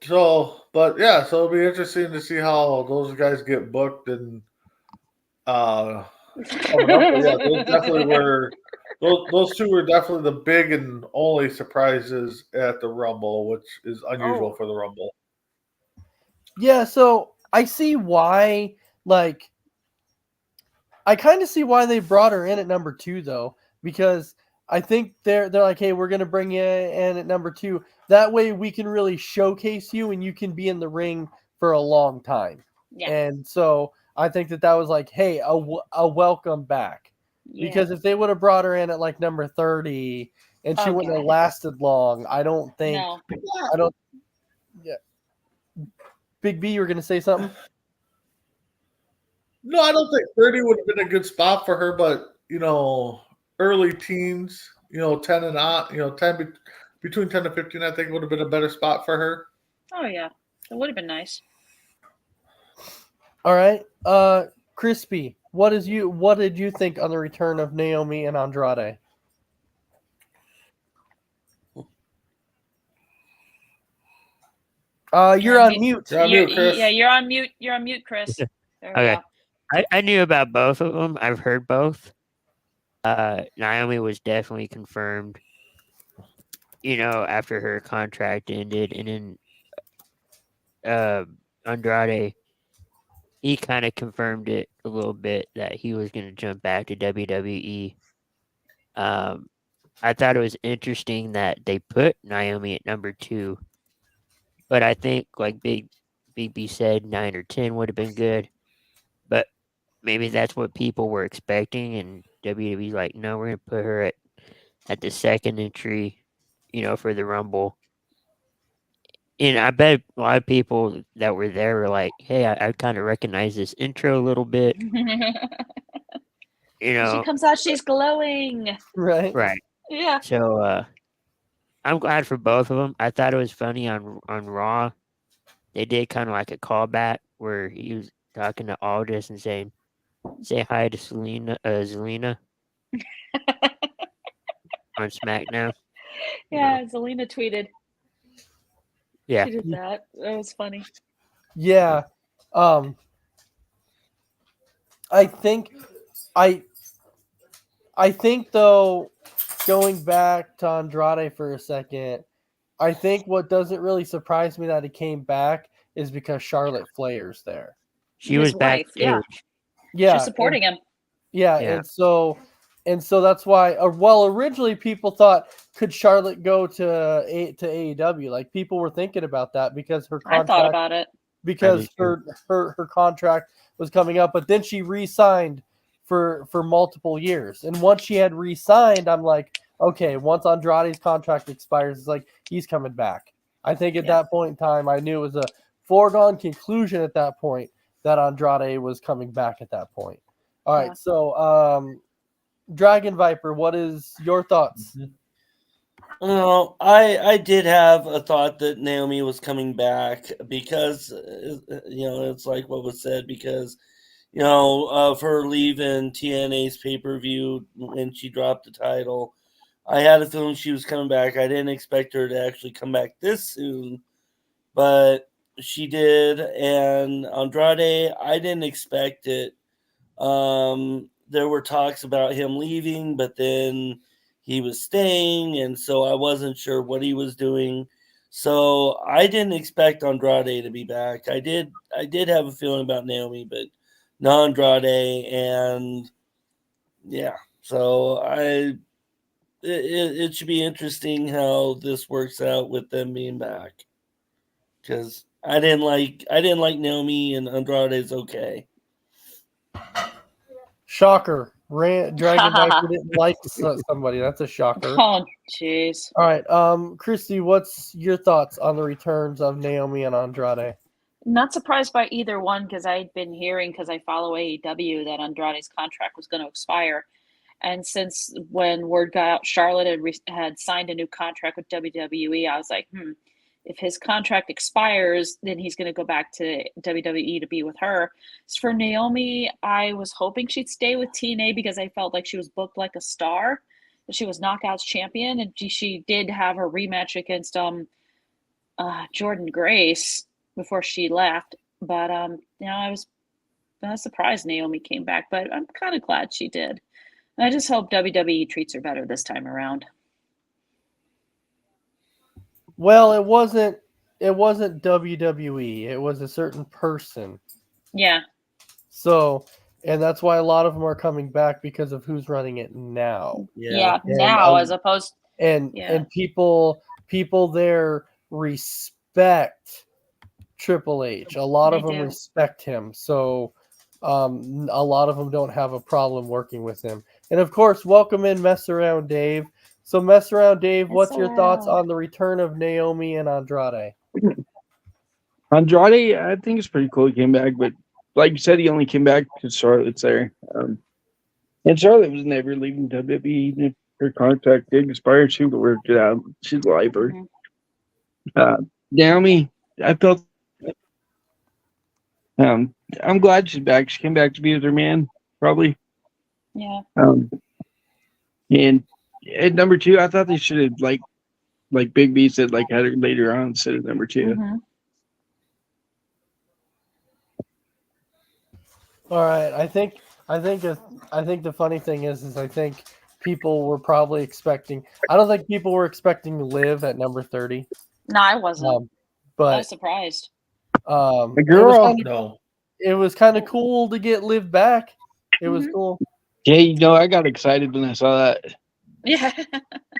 So it'll be interesting to see how those guys get booked and coming up. But yeah, those definitely were those two were definitely the big and only surprises at the Rumble, which is unusual for the Rumble. Yeah, so I see why, I kind of see why they brought her in at number 2, though, because I think they're like, hey, we're going to bring you in at number 2. That way we can really showcase you and you can be in the ring for a long time. Yeah. And so I think that was like, hey, a welcome back. Yeah. Because if they would have brought her in at like number 30 and she wouldn't have lasted long, I don't think. No. I don't. Yeah. Big B, you were going to say something? No, I don't think 30 would have been a good spot for her, but early teens, 10 and out, 10 between 10 and 15, I think would have been a better spot for her. Oh yeah, it would have been nice. All right, Crispy, what did you think on the return of Naomi and Andrade? You're on mute. You're on mute, Chris. Yeah, you're on mute. You're on mute, Chris. There we Okay. go. I knew about both of them. I've heard both. Naomi was definitely confirmed, after her contract ended. And then Andrade, he kind of confirmed it a little bit that he was going to jump back to WWE. I thought it was interesting that they put Naomi at number 2. But I think, like Big B said, 9 or 10 would have been good. But maybe that's what people were expecting, and WWE's like, no, we're going to put her at the second entry, for the Rumble. And I bet a lot of people that were there were like, hey, I kind of recognize this intro a little bit. You When she know, comes out, she's glowing. Right. right. Yeah. So I'm glad for both of them. I thought it was funny on Raw. They did kind of like a callback where he was talking to Aldis and saying, "Say hi to Zelina on SmackDown." Yeah, Zelina tweeted. Yeah. She did that. That was funny. Yeah. I think I think though, going back to Andrade for a second, I think what doesn't really surprise me that he came back is because Charlotte Flair's there. She His was wife, backstage. yeah. Yeah, She's supporting him. yeah, Yeah. and so that's why. Well, originally people thought, could Charlotte go to AEW? Like people were thinking about that because her I contract, thought about it. because too. her contract was coming up, but then she re-signed for multiple years. And once she had re-signed, I'm like, okay, once Andrade's contract expires, it's like he's coming back. I think at Yeah. that point in time, I knew it was a foregone conclusion at that point that Andrade was coming back at that point. All right, Yeah. so Dragon Viper, what is your thoughts? No, I did have a thought that Naomi was coming back because it's like what was said, because of her leaving TNA's pay-per-view when she dropped the title. I had a feeling she was coming back. I didn't expect her to actually come back this soon, but she did. And Andrade, I didn't expect it. There were talks about him leaving, but then he was staying, and so I wasn't sure what he was doing. So I didn't expect Andrade to be back. I did have a feeling about Naomi, but not Andrade, and yeah. So it should be interesting how this works out with them being back, because I didn't like Naomi, and Andrade's okay. Shocker. Dragon Viper didn't like somebody. That's a shocker. Oh, jeez. All right, Christy, what's your thoughts on the returns of Naomi and Andrade? Not surprised by either one because I'd been hearing, because I follow AEW, that Andrade's contract was going to expire. And since when word got out, Charlotte had signed a new contract with WWE, I was like, if his contract expires, then he's going to go back to WWE to be with her. As for Naomi, I was hoping she'd stay with TNA because I felt like she was booked like a star. She was Knockouts champion, and she did have her rematch against Jordan Grace before she left. But I was surprised Naomi came back, but I'm kind of glad she did. And I just hope WWE treats her better this time around. Well, it wasn't WWE. It was a certain person. Yeah. So, and that's why a lot of them are coming back because of who's running it now. Yeah. And, Now, as opposed. And people there respect Triple H. A lot of them respect him. So, a lot of them don't have a problem working with him. And of course, welcome in Mess Around Dave. So, Mess Around Dave, what's your thoughts on the return of Naomi and Andrade? Andrade, I think it's pretty cool he came back, but like you said, he only came back because Charlotte's there. And Charlotte was never leaving WWE. Her contract did expire. She worked it out. She's a lifer. Naomi, I felt. I'm glad she's back. She came back to be with her man, probably. Yeah. And at number 2, I thought they should have like Big B said, like had her later on instead of number 2. Mm-hmm. All right, I think the funny thing is I think people were probably expecting. I don't think people were expecting Liv at number 30. No, I wasn't. But I was surprised. A girl. It was kind of cool to get Liv back. It was cool. Yeah, I got excited when I saw that. Yeah.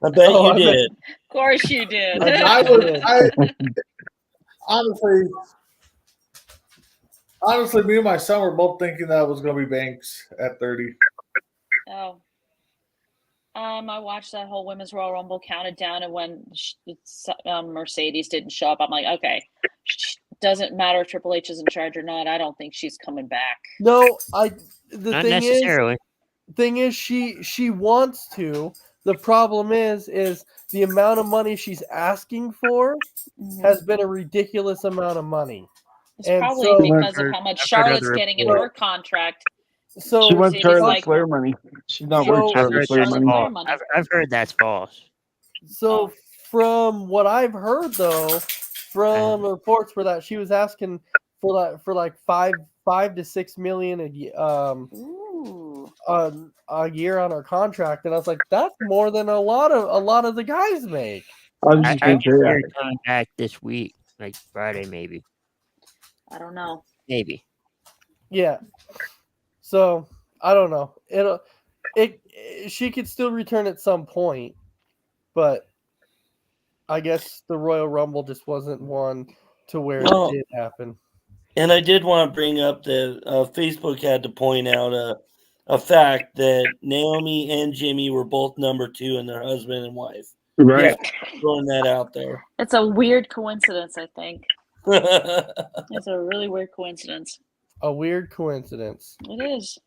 I bet you did. Of course you did. Honestly, me and my son were both thinking that was going to be Banks at 30. Oh. I watched that whole Women's Royal Rumble, counted down, and when Mercedes didn't show up, I'm like, okay, doesn't matter if Triple H is in charge or not. I don't think she's coming back. No, Not necessarily. thing is, she wants to. The problem is the amount of money she's asking for Mhm. has been a ridiculous amount of money. It's and probably so- because of how much I've heard Charlotte's other getting in reports. her contract. So She wants Mercedes Charlotte like- Flair money. She's not So- worth I've I've Charlotte heard Flair that's Charlotte money. Flair false. money. I've heard that's false. So from what I've heard though, from Uh-huh. reports for that, she was asking for like $5 to $6 million Ooh. a year on her contract, and I was like, that's more than a lot of the guys make. I was I just going think to say that. they're coming back this week, like Friday, maybe. I don't know. Maybe. Yeah. So I don't know. She could still return at some point, but I guess the Royal Rumble just wasn't one to where Well- it did happen. And I did want to bring up that Facebook had to point out a fact that Naomi and Jimmy were both number 2 in their husband and wife. Right. Throwing that out there. It's a weird coincidence, I think. Yeah. It's a really weird coincidence. A weird coincidence. It is.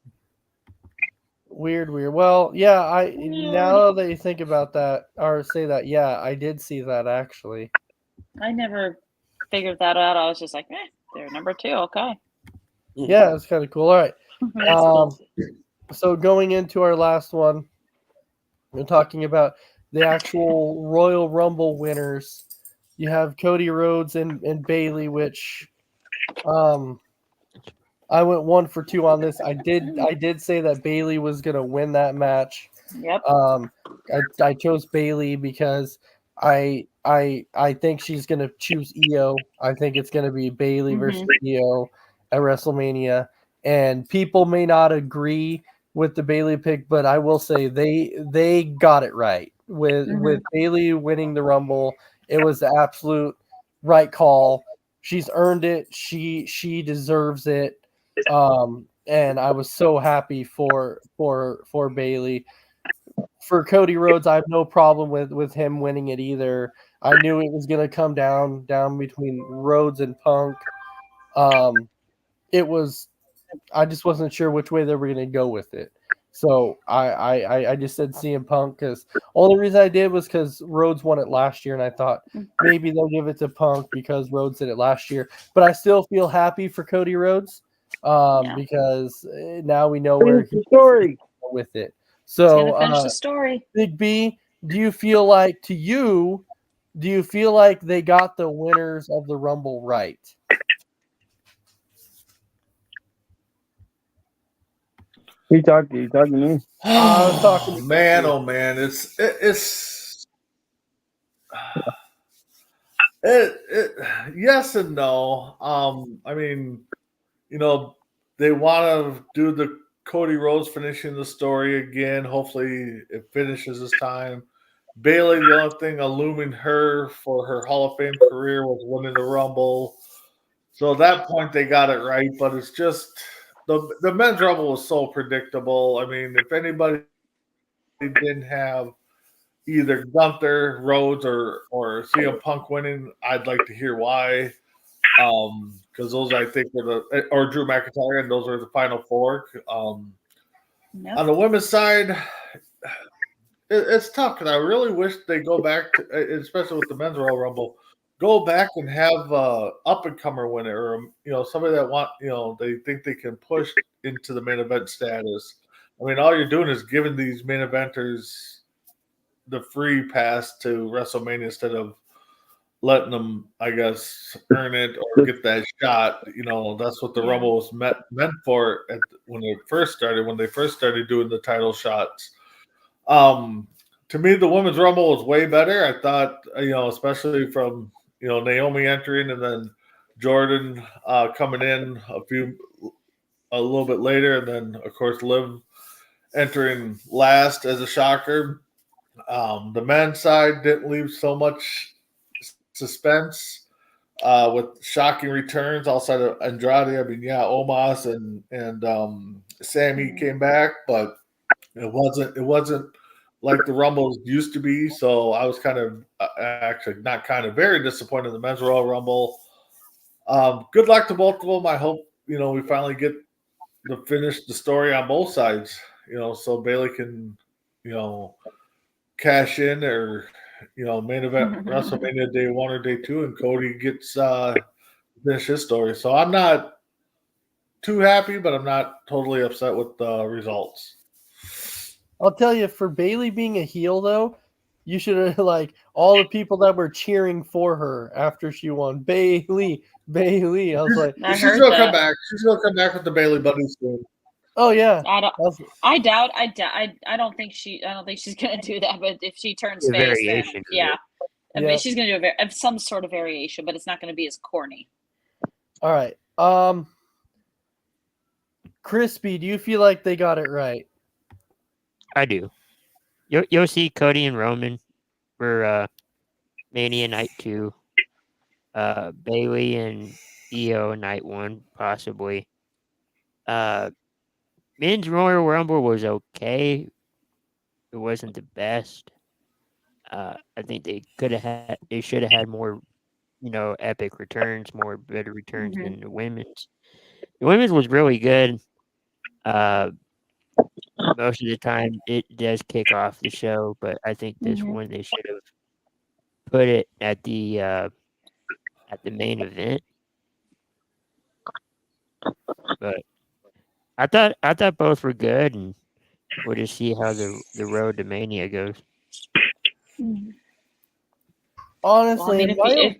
Weird. Well, yeah, Weird. now that you think about that or say that, yeah, I did see that actually. I never figured that out. I was just like, they're number 2. Okay. Yeah, it's kind of cool. All right. That's cool. So going into our last one, we're talking about the actual Royal Rumble winners. You have Cody Rhodes and Bailey, which I went 1 for 2 on this. I did say that Bailey was gonna win that match. Yep. I chose Bailey because I think she's gonna choose Io. I think it's gonna be Bailey versus Io at WrestleMania. And people may not agree with the Bailey pick, but I will say they got it right with Bailey winning the Rumble. It was the absolute right call. She's earned it. She deserves it. And I was so happy for Bailey. For Cody Rhodes, I have no problem with him winning it either. I knew it was going to come down between Rhodes and Punk. I just wasn't sure which way they were going to go with it. So I just said CM Punk because only reason I did was because Rhodes won it last year, and I thought maybe they'll give it to Punk because Rhodes did it last year. But I still feel happy for Cody Rhodes because now we know where Finish the story. with it. It's gonna So finish the story. Big B, do you feel like they got the winners of the Rumble right? You talking to me? I was talking to man, you. oh man, it's yes and no. I mean, they want to do the Cody Rhodes finishing the story again. Hopefully, it finishes this time. Bailey, the only thing illumining her for her Hall of Fame career was winning the Rumble. So at that point, they got it right. But it's just the men's Rumble was so predictable. I mean, if anybody didn't have either Gunther, Rhodes, or CM Punk winning, I'd like to hear why. Because those I think were or Drew McIntyre, and those were the final 4. On the women's side, it's tough because I really wish they go back to, especially with the men's Royal Rumble, go back and have up and comer win it, or somebody that they think they can push into the main event status. I mean, all you're doing is giving these main eventers the free pass to WrestleMania instead of letting them, I guess, earn it or get that shot. That's what the Rumble was meant for when they first started doing the title shots. To me, the women's Rumble was way better. I thought, especially from Naomi entering and then Jordan coming in a little bit later, and then of course Liv entering last as a shocker. The men's side didn't leave so much suspense with shocking returns outside of Andrade. I mean, Omos and Sammy came back, but it wasn't like the Rumbles used to be. So I was very disappointed in the men's Royal Rumble. Good luck to both of them. I hope we finally get to finish the story on both sides. so Bailey can, cash in or, main event WrestleMania day 1 or day 2, and Cody gets finish his story. So I'm not too happy, but I'm not totally upset with the results. I'll tell you, for Bailey being a heel, though, you should have, like, all the people that were cheering for her after she won. Bailey. I was like, I She's heard gonna come that. back. She's gonna come back with the Bailey Bunny soon. oh, yeah. I don't think she's gonna do that. But if she turns A face, then variation of yeah, it. I mean, Yeah. she's gonna do some sort of variation, but it's not gonna be as corny. All right. Crispy, do you feel like they got it right? I do. You'll see Cody and Roman for Mania Night 2. Bailey and Io Night 1, possibly. Men's Royal Rumble was okay. It wasn't the best. I think they should have had more, epic returns, more better returns Mhm. than the women's. The women's was really good. Most of the time, it does kick off the show, but I think this Mhm. one they should have put it at the main event. But I thought both were good, and we'll just see how the road to Mania goes. Honestly, Well, I mean,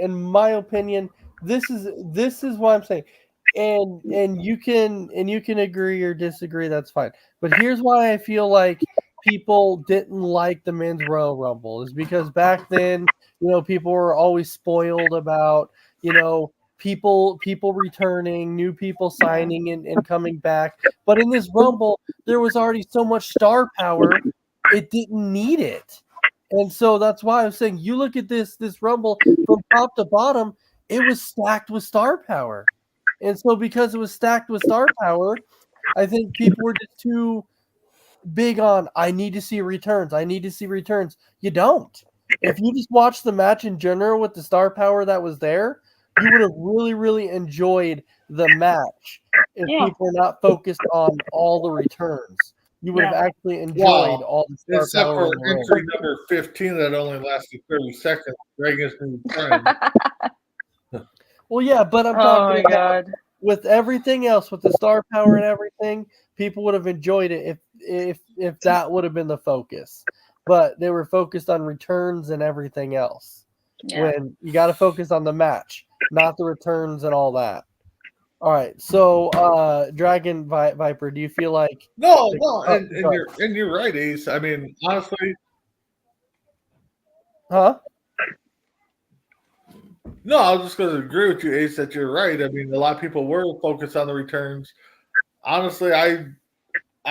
in my opinion, this is what I'm saying. And you can agree or disagree, that's fine. But here's why I feel like people didn't like the men's Royal Rumble is because back then, people were always spoiled about, people returning, new people signing and coming back. But in this Rumble, there was already so much star power, it didn't need it. And so that's why I was saying, you look at this Rumble from top to bottom, it was stacked with star power. And so because it was stacked with star power, I think people were just too big on, I need to see returns. You don't. If you just watch the match in general with the star power that was there, you would have really, really enjoyed the match if Yeah. people were not focused on all the returns. You would have actually enjoyed all the star Except power for in the ring. entry number 15 that only lasted 30 seconds. Dragon's new friend. Well, yeah, but I'm Oh talking my about god. with everything else, with the star power and everything, people would have enjoyed it if that would have been the focus. But they were focused on returns and everything else. Yeah. When you got to focus on the match, not the returns and all that. All right, so Dragon Viper, do you feel like No, Oh, and go ahead. you're right, Ace. I mean, honestly, Huh? no, I was just going to agree with you, Ace, that you're right. I mean, a lot of people were focused on the returns. Honestly, I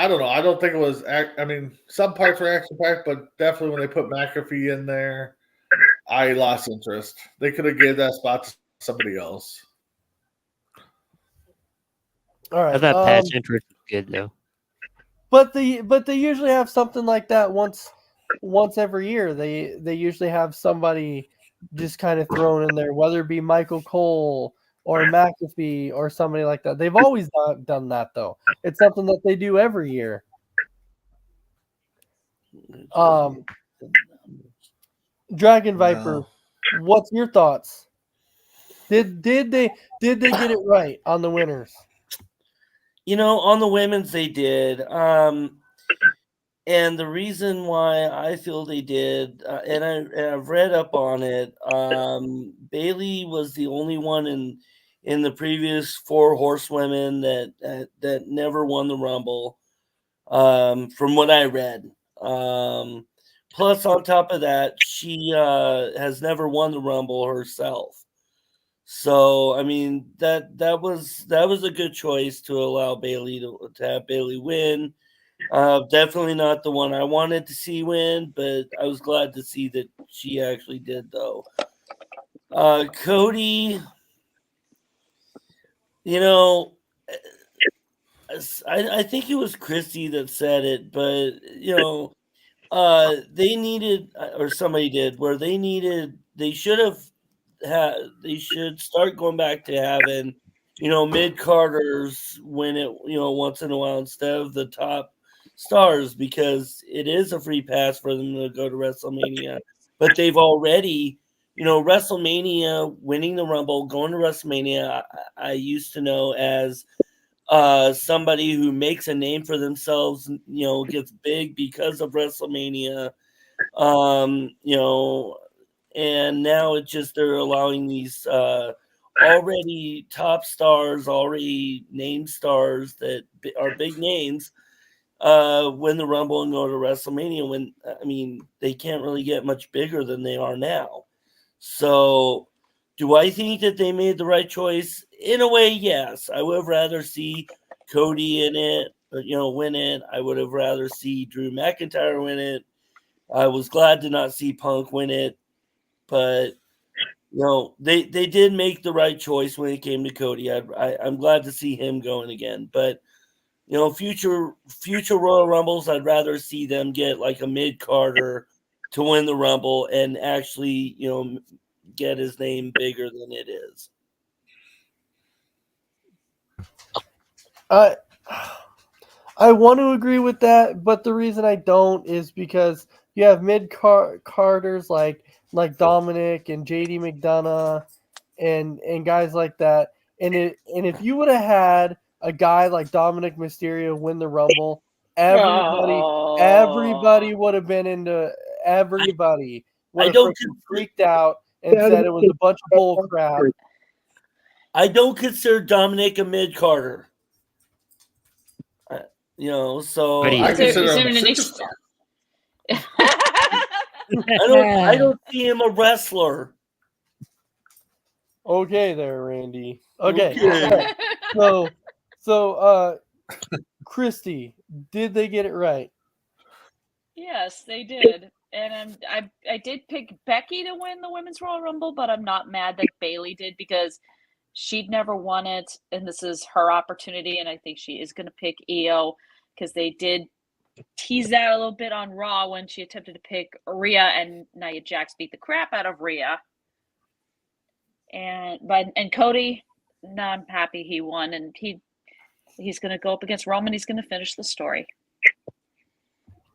don't know. I don't think it was. I mean, some parts were action packed, but definitely when they put McAfee in there, I lost interest. They could have gave that spot to somebody else. All right. I thought Pat's interest was good though. But they usually have something like that once every year. They usually have somebody just kind of thrown in there, whether it be Michael Cole or McAfee or somebody like that. They've always done that though. It's something that they do every year. Dragon Viper, what's your thoughts? Did they get it right on the winners? On the women's they did. And the reason why I feel they did, and I've read up on it, Bailey was the only one in the previous 4 horsewomen that never won the Rumble, from what I read. Plus, on top of that, she has never won the Rumble herself. So, I mean, that was a good choice to allow Bailey to have Bailey win. Definitely not the one I wanted to see win, but I was glad to see that she actually did, though. Cody, I think it was Christy that said it, but they needed, or somebody did, where they should start going back to having mid carders win it, once in a while instead of the top stars, because it is a free pass for them to go to WrestleMania. But they've already, WrestleMania, winning the Rumble, going to WrestleMania, I used to know as somebody who makes a name for themselves, gets big because of WrestleMania. And now it's just they're allowing these already top stars, already named stars that are big names, win the Rumble and go to WrestleMania when, they can't really get much bigger than they are now. So do I think that they made the right choice? In a way, yes. I would have rather see Cody in it, win it. I would have rather see Drew McIntyre win it. I was glad to not see Punk win it, but they did make the right choice when it came to Cody. I'm glad to see him going again, but future Royal Rumbles, I'd rather see them get like a mid-carder to win the Rumble and actually get his name bigger than it is. I want to agree with that, but the reason I don't is because you have mid-carders like Dominic and JD McDonough and guys like that. And if you would have had a guy like Dominic Mysterio win the Rumble, everybody would have been into everybody would have freaked out and said it was a bunch of bull crap. I don't consider Dominic a mid-carder. So I consider him a superstar. I don't see him a wrestler. Okay there, Randy. Okay. So Christy, did they get it right? Yes, they did. And I did pick Becky to win the Women's Royal Rumble, but I'm not mad that Bayley did because she'd never won it, and this is her opportunity, and I think she is going to pick Io because they did tease that a little bit on Raw when she attempted to pick Rhea, and Nia Jax beat the crap out of Rhea. And Cody, no, I'm happy he won, and he's going to go up against Roman. He's going to finish the story.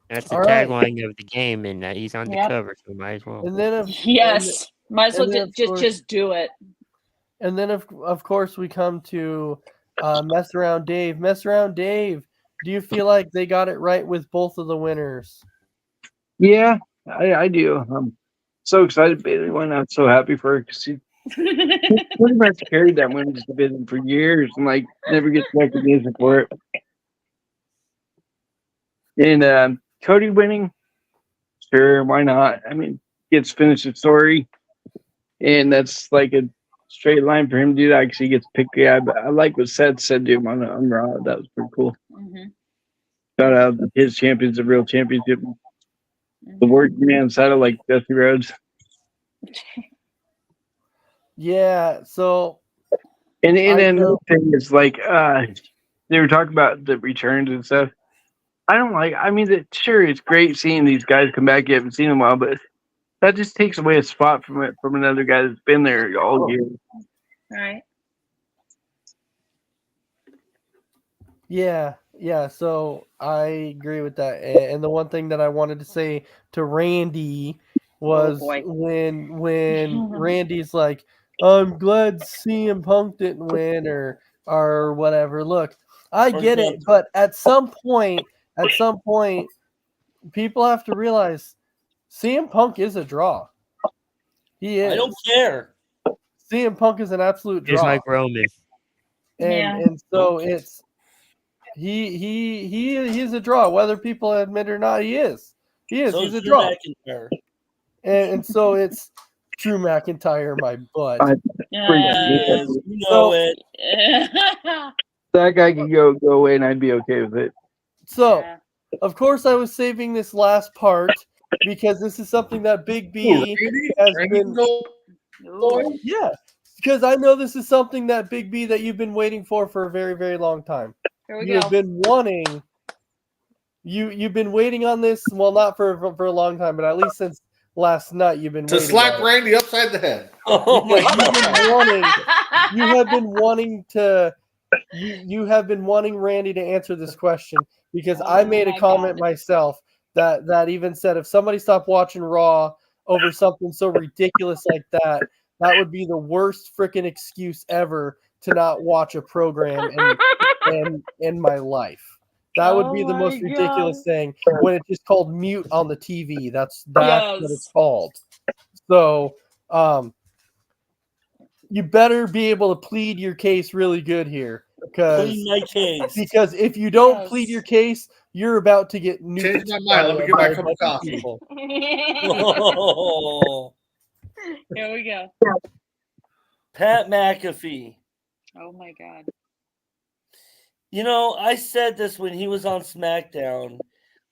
That's the tagline of the game, and he's on the cover, so might as well. And then might as well just do it. And then of course we come to Mess Around Dave. Mess Around Dave, do you feel like they got it right with both of the winners? Yeah, I do. I'm so excited Bayley won. I'm so happy for her because she pretty much carried that women's division for years and never gets recognition for it. And Cody winning, sure, why not? Gets finished the story, and that's like a straight line for him to do that because he gets picked. Yeah, but I like what Seth said to him on Raw. That was pretty cool. Mm-hmm. Shout out his champion's a real championship. The working man side of Dusty Rhodes. Yeah. So, and another thing is they were talking about the returns and stuff. I don't sure, it's great seeing these guys come back. You haven't seen them in a while, but that just takes away a spot from another guy that's been there all year. Right. Yeah. So I agree with that. And the one thing that I wanted to say to Randy was when Randy's like, I'm glad CM Punk didn't win or whatever. Look, I get it, but at some point, people have to realize CM Punk is a draw. He is. I don't care. CM Punk is an absolute draw. Just like Roman. And so it's he's a draw, whether people admit it or not. He is. He's a draw. And so it's Drew McIntyre, my butt. That guy can go away, and I'd be okay with it. So, of course, I was saving this last part because this is something that Big B has been. Yeah, because I know this is something that Big B that you've been waiting for a very, very long time. You've been wanting. You've been waiting on this. Well, not for a long time, but at least since last night, you've been to slap Randy upside the head. Oh my God! have been wanting to. You have been wanting Randy to answer this question because I made a my comment God. myself that even said if somebody stopped watching Raw over something so ridiculous like that, that would be the worst freaking excuse ever to not watch a program in my life. That would be the Oh most my ridiculous God. thing when it's just called mute on the TV. That's what it's Yes. called. So, you better be able to plead your case really good here, Plead my case. because if you don't Yes. plead your case, you're about to get nuked. Change my mind. Let me get by my a cup of bunch coffee. people. Oh, Here we go. Pat McAfee. Oh my God. You know, I said this when he was on SmackDown.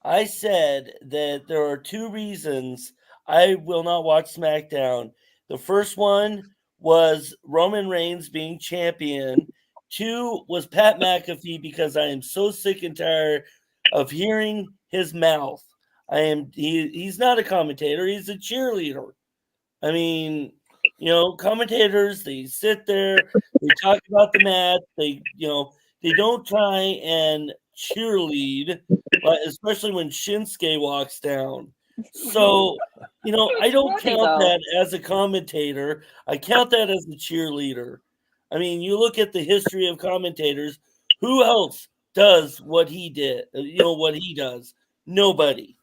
I said that there are two reasons I will not watch SmackDown. The first one was Roman Reigns being champion. Two was Pat McAfee because I am so sick and tired of hearing his mouth. He's not a commentator, he's a cheerleader. I mean, you know, commentators, they sit there, they talk about the match, they don't try and cheerlead, especially when Shinsuke walks down. So, you know, I don't funny, count though. that as a commentator. I count that as a cheerleader. I mean, you look at the history of commentators, who else does what he did? What he does? Nobody.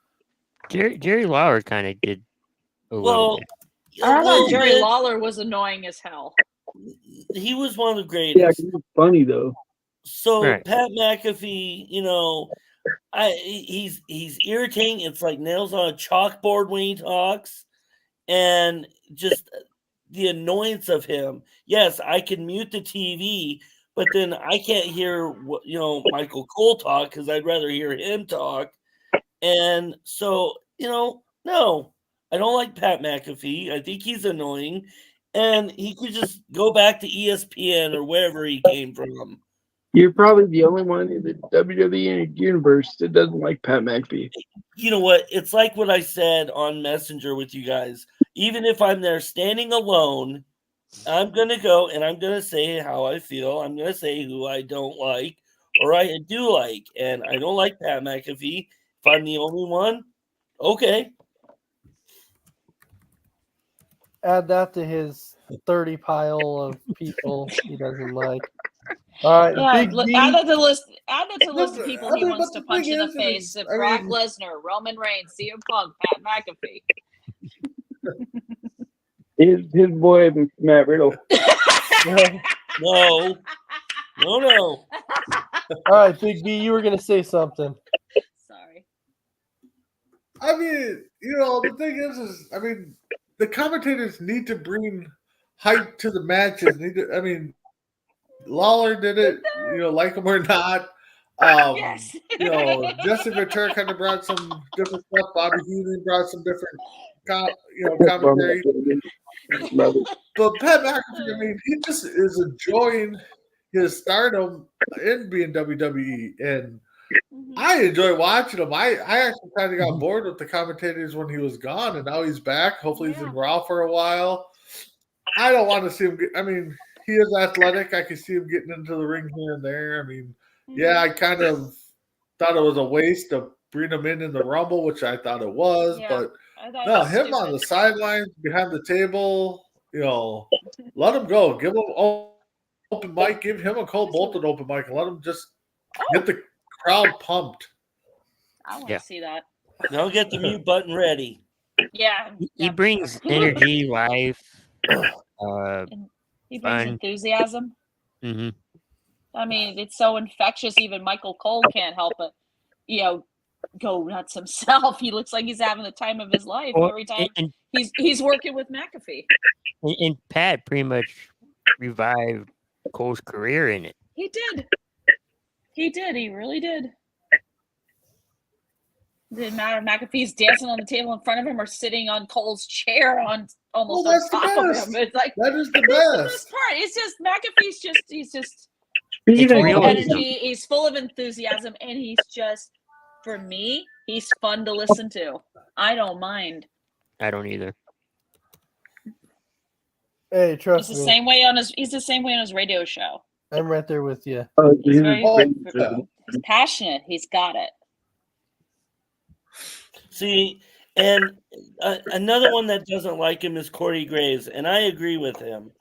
Jerry Lawler kind of did a little Well, bit. I don't know. little Jerry bit. Lawler was annoying as hell. He was one of the Yeah, greatest. it's funny though. So Right. Pat McAfee, he's irritating. It's like nails on a chalkboard when he talks, and just the annoyance of him. Yes, I can mute the TV, but then I can't hear Michael Cole talk because I'd rather hear him talk. And so no, I don't like Pat McAfee. I think he's annoying, and he could just go back to ESPN or wherever he came from. You're probably the only one in the WWE universe that doesn't like Pat McAfee. You know what? It's like what I said on Messenger with you guys. Even if I'm there standing alone, I'm going to go and I'm going to say how I feel. I'm going to say who I don't like or I do like. And I don't like Pat McAfee. If I'm the only one, okay. Add that to his 30 pile of people he doesn't like. All right, Yeah, Big D. add that to the list. Add that to the list of Look, people I he mean, wants but to the punch thing in the is, face. I Brock mean- Lesnar, Roman Reigns, CM Punk, Pat McAfee. His boy Matt Riddle. No. All right, Big D, you were going to say something. Sorry. I mean, the thing is, I mean, the commentators need to bring hype to the matches. Lawler did it, like him or not. Yes. Jesse Ventura kind of brought some different stuff. Bobby Heenan brought some different, commentary. But Pat McAfee, I mean, he just is enjoying his stardom in being WWE, and I enjoy watching him. I actually kind of got bored with the commentators when he was gone, and now he's back. Hopefully, he's in Raw for a while. I don't want to see him I mean, he is athletic. I can see him getting into the ring here and there. I mean, yeah, I kind of thought it was a waste to bring him in the Rumble, which I thought it was. Yeah, but I thought it no, was him on the sidelines behind the table, let him go. Give him open mic. Give him a Cole Bolton open mic and let him just get the crowd pumped. I want Yeah. to see that. Now get the mute button ready. Yeah. He brings energy, life. He brings fun. enthusiasm. hmm I mean, it's so infectious. Even Michael Cole can't help but, go nuts himself. He looks like he's having the time of his life Well, every time and, he's working with McAfee. and Pat pretty much revived Cole's career in it. He did. He did. He really did. Didn't matter if McAfee's dancing on the table in front of him or sitting on Cole's chair almost Well, on that's the top of best. him. It's like That is the that's the best. best part. It's just McAfee's he's Speaking It's of full of realism. energy. He's full of enthusiasm, and he's just, for me, he's fun to listen to. I don't mind. I don't either. Hey, He's trust the me, same way on his radio show. I'm right there with you. Oh, He's he's very Oh, great. yeah. he's passionate. He's got it. See, and another one that doesn't like him is Corey Graves, and I agree with him.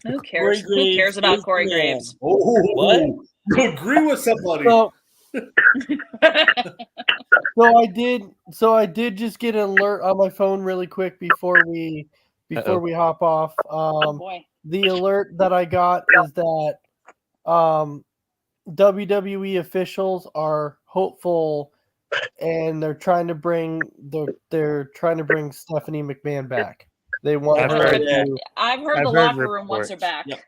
Who cares? Corey Who cares Graves about is Corey the man. Graves? Oh, What? You agree with somebody? So I did just get an alert on my phone really quick before we hop off. Oh boy. The alert that I got is that WWE officials are hopeful, and they're trying to bring Stephanie McMahon back. They want I've her heard to. I've heard I've the heard locker room wants her reports. back. Yep.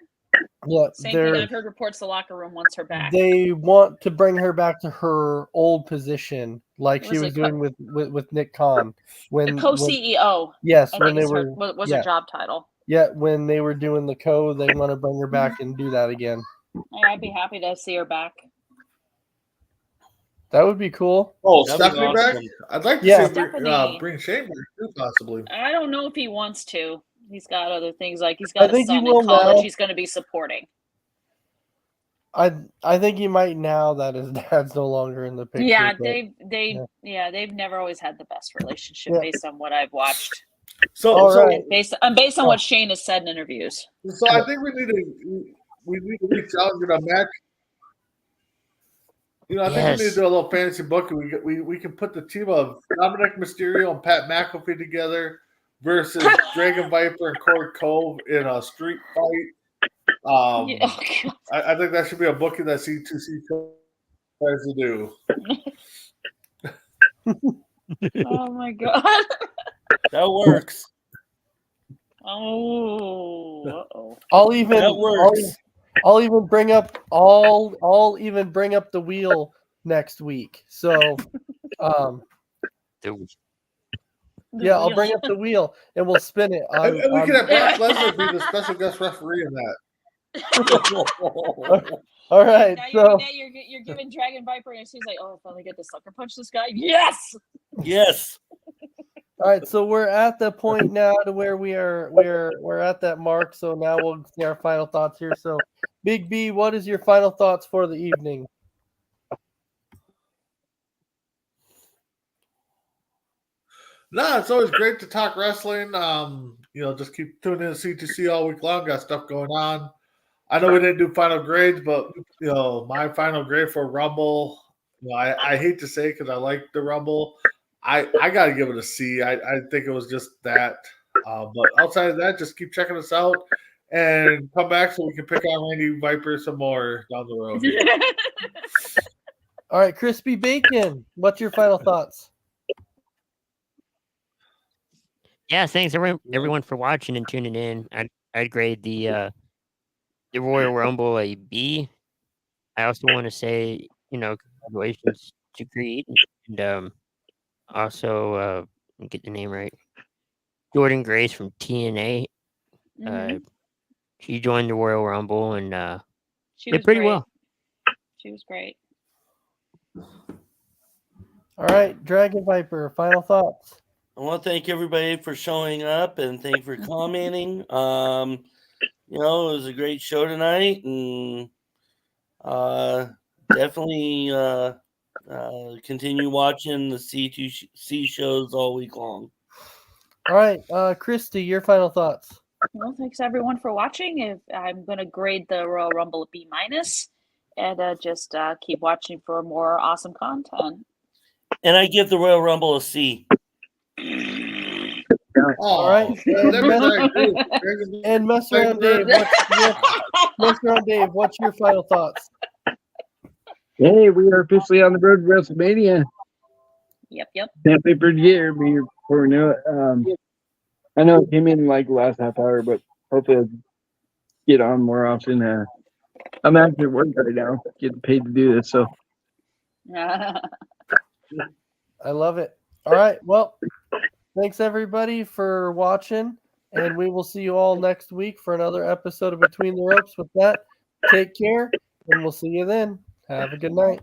Yeah, Same thing. they're I've heard reports the locker room wants her back. they want to bring her back to her old position, like What she was was it doing with Nick Khan when Co-CEO. yes I when think they is her, were was yeah. her job title. Yeah, when they were doing the code, they want to bring her back and do that again. Yeah, I'd be happy to see her back. That would be cool. Oh, That'd be Stephanie back? awesome. I'd like to Yeah. see Stephanie. bring Shane back too, possibly. I don't know if he wants to. He's got other things, like he's I got a think he son will in college now. he's going to be supporting. I think he might now that his dad's no longer in the picture. Yeah, but- they've never always had the best relationship Yeah. based on what I've watched. So, All so, right. Based on what Shane has said in interviews. so I think we need to reach out and get a match. You know, I think we need to Yes. do a little fantasy book, and we can put the team of Dominic Mysterio and Pat McAfee together versus Dragon Viper and Corey Cove in a street fight. Yeah, oh, God. I think that should be a booking that C2C tries to do. Oh my God. That works. Oh. Uh-oh. I'll even That works. I'll even bring up I'll even bring up the wheel next week. So The- yeah, I'll bring up the wheel and we'll spin it. And we can have Brock Lesnar be the special guest referee in that. All right, Now so you're giving Dragon Viper, and she's like, "Oh, I finally get to sucker punch this guy." Yes. Yes. all right, so we're at the point now to where we're at that mark. So now we'll see our final thoughts here. So, Big B, what is your final thoughts for the evening? No, it's always great to talk wrestling. Just keep tuning in to C2C all week long. Got stuff going on. I know we didn't do final grades, but my final grade for Rumble, I hate to say because I like the Rumble. I got to give it a C. I think it was just that. But outside of that, just keep checking us out and come back so we can pick on Randy Viper some more down the road. All right, Crispy Bacon, what's your final thoughts? Yeah, thanks everyone for watching and tuning in. I'd grade the Royal Rumble a B. I also want to say, congratulations to Creed and also get the name right. Jordan Grace from TNA. Mhm. She joined the Royal Rumble and She did was pretty great. well. She was great. All right, Dragon Viper, final thoughts. I want to thank everybody for showing up and thank you for commenting. It was a great show tonight, and definitely continue watching the C2C shows all week long. All right, Christy, your final thoughts. Well, thanks everyone for watching. I'm going to grade the Royal Rumble a B-, and just keep watching for more awesome content. And I give the Royal Rumble a C. All right. right. And Mess Around Dave, what's your final thoughts? Hey, we are officially on the road to WrestleMania. Yep. Sandpaper year, before we know it. I know it came in like the last half hour, but hopefully I'll get on more often. I'm actually at work right now, getting paid to do this. So I love it. All right, well, thanks everybody for watching, and we will see you all next week for another episode of Between the Ropes. With that, take care, and we'll see you then. Have a good night.